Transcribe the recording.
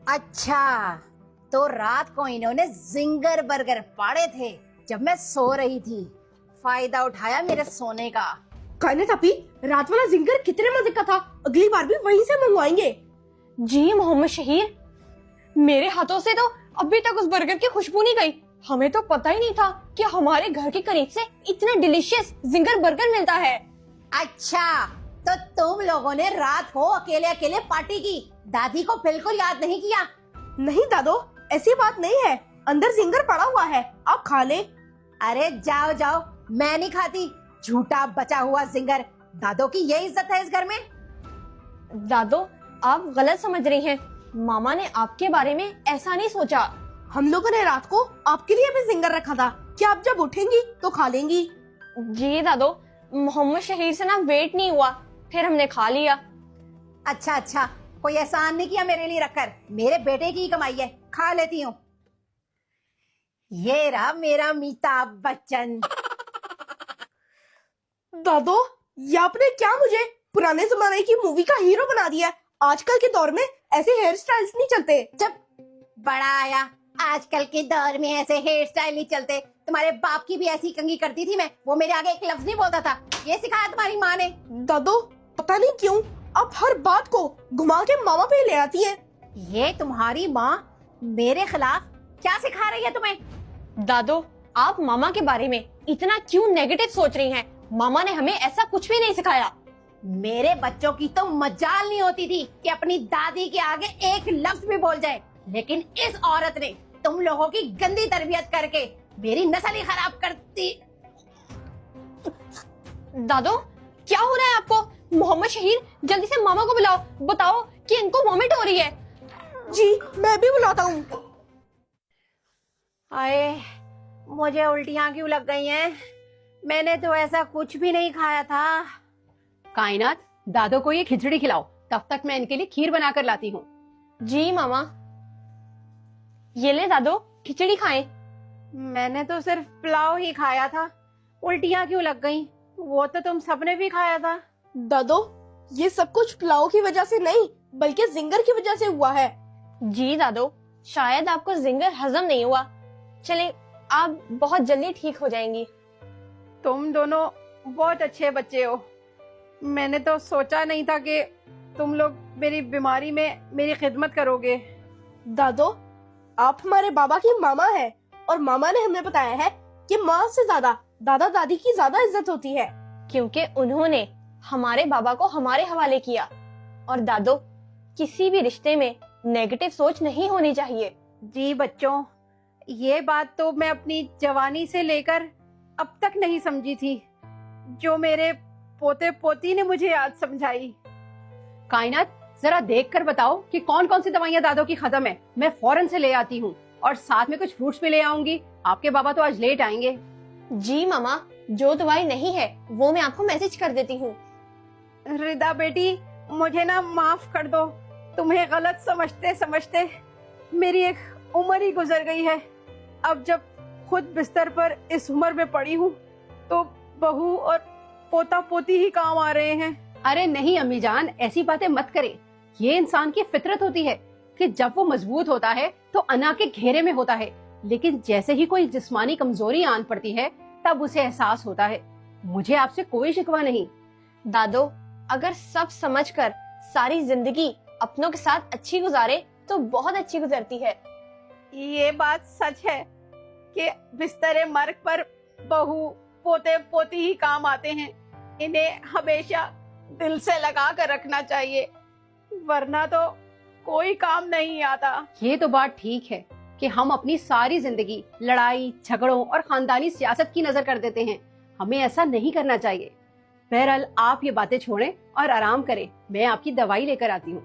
अच्छा, तो रात को इन्होंने जिंगर बर्गर पाड़े थे जब मैं सो रही थी। फायदा उठाया मेरे सोने का। कायनात आपी, रात वाला जिंगर कितने मजे का था, अगली बार भी वहीं से मंगवाएंगे। जी मोहम्मद शहीर, मेरे हाथों से तो अभी तक उस बर्गर की खुशबू नहीं गई। हमें तो पता ही नहीं था कि हमारे घर के करीब से इतना डिलीशियस जिंगर बर्गर मिलता है। अच्छा, तो तुम लोगों ने रात को अकेले अकेले पार्टी की, दादी को बिल्कुल याद नहीं किया? नहीं दादो, ऐसी बात नहीं है, अंदर जिंगर पड़ा हुआ है, आप खा ले। अरे जाओ जाओ, मैं नहीं खाती झूठा बचा हुआ जिंगर। दादो की ये इज्जत है इस घर में। दादो, आप गलत समझ रही हैं। मामा ने आपके बारे में ऐसा नहीं सोचा। हम लोगों ने रात को आपके लिए भी जिंगर रखा था कि आप जब उठेंगी तो खा लेंगी। जी दादो, मोहम्मद शहीर से ना वेट नहीं हुआ, फिर हमने खा लिया। अच्छा अच्छा, कोई एहसान नहीं किया मेरे लिए रखकर, मेरे बेटे की ही कमाई है, खा लेती हूँ। ये रहा मेरा अमिताभ बच्चन। दादो, ये आपने क्या मुझे पुराने जमाने की मूवी का हीरो बना दिया है? आजकल के दौर में ऐसे हेयर स्टाइल्स नहीं चलते। जब बड़ा आया, आजकल के दौर में ऐसे हेयर स्टाइल नहीं चलते। तुम्हारे बाप की भी ऐसी कंघी करती थी मैं, वो मेरे आगे एक लफ्ज नहीं बोलता था। ये सिखाया तुम्हारी माँ ने? दादो, पता नहीं क्यों आप हर बात को घुमा के मामा पे ले आती हैं। ये तुम्हारी माँ मेरे खिलाफ क्या सिखा रही है तुम्हें? दादो, आप मामा के बारे में इतना क्यों नेगेटिव सोच रही हैं? मामा ने हमें ऐसा कुछ भी नहीं सिखाया। मेरे बच्चों की तो मजाल नहीं होती थी कि अपनी दादी के आगे एक लफ्ज भी बोल जाए, लेकिन इस औरत ने तुम लोगों की गंदी तरबियत करके मेरी नस्ल ही खराब करती। दादो, क्या हो रहा है आपको? मोहम्मद शहीर, जल्दी से मामा को बुलाओ, बताओ कि इनको वॉमिट हो रही है। जी, मैं भी बुलाता हूँ। आए, मुझे उल्टियाँ क्यों लग गई हैं? मैंने तो ऐसा कुछ भी नहीं खाया था। कायनात, दादो को ये खिचड़ी खिलाओ, तब तक मैं इनके लिए खीर बनाकर लाती हूँ। जी मामा। ये ले दादो, खिचड़ी खाएं। मैंने तो सिर्फ पुलाव ही खाया था, उल्टियाँ क्यों लग गईं? वो तो तुम सबने भी खाया था। दादो, ये सब कुछ पुलाव की वजह से नहीं बल्कि जिंगर की वजह से हुआ है। जी दादो, शायद आपको जिंगर हजम नहीं हुआ। चले, आप बहुत जल्दी ठीक हो जाएंगी। तुम दोनों बहुत अच्छे बच्चे हो। मैंने तो सोचा नहीं था कि तुम लोग मेरी बीमारी में मेरी खिदमत करोगे। दादो, आप हमारे बाबा की मामा है और मामा ने हमें बताया है कि माँ से ज्यादा दादा दादी की ज्यादा इज्जत होती है, क्योंकि उन्होंने हमारे बाबा को हमारे हवाले किया। और दादो, किसी भी रिश्ते में नेगेटिव सोच नहीं होनी चाहिए। जी बच्चों, ये बात तो मैं अपनी जवानी से लेकर अब तक नहीं समझी थी, जो मेरे पोते पोती ने मुझे आज समझाई। कायनात, जरा देख कर बताओ कि कौन कौन सी दवाइयाँ दादो की खत्म है, मैं फौरन से ले आती हूँ, और साथ में कुछ फ्रूट्स भी ले आऊंगी। आपके बाबा तो आज लेट आएंगे। जी मामा, जो दवाई नहीं है वो मैं आपको मैसेज कर देती हूँ। रिदा बेटी, मुझे ना माफ कर दो, तुम्हें गलत समझते समझते मेरी एक उम्र ही गुजर गई है। अब जब खुद बिस्तर पर इस उम्र में पड़ी हूँ तो बहू और पोता पोती ही काम आ रहे हैं। अरे नहीं अम्मी जान, ऐसी बातें मत करें। ये इंसान की फितरत होती है कि जब वो मजबूत होता है तो अना के घेरे में होता है, लेकिन जैसे ही कोई जिस्मानी कमजोरी आन पड़ती है तब उसे एहसास होता है। मुझे आपसे कोई शिकवा नहीं। दादो, अगर सब समझकर सारी जिंदगी अपनों के साथ अच्छी गुजारे तो बहुत अच्छी गुजरती है। ये बात सच है कि बिस्तरे मर्ग पर बहू पोते पोती ही काम आते हैं। इन्हें हमेशा दिल से लगा कर रखना चाहिए, वरना तो कोई काम नहीं आता। ये तो बात ठीक है कि हम अपनी सारी जिंदगी लड़ाई झगड़ों और खानदानी सियासत की नजर कर देते हैं। हमें ऐसा नहीं करना चाहिए। बहरहाल आप ये बातें छोड़ें और आराम करें, मैं आपकी दवाई लेकर आती हूँ।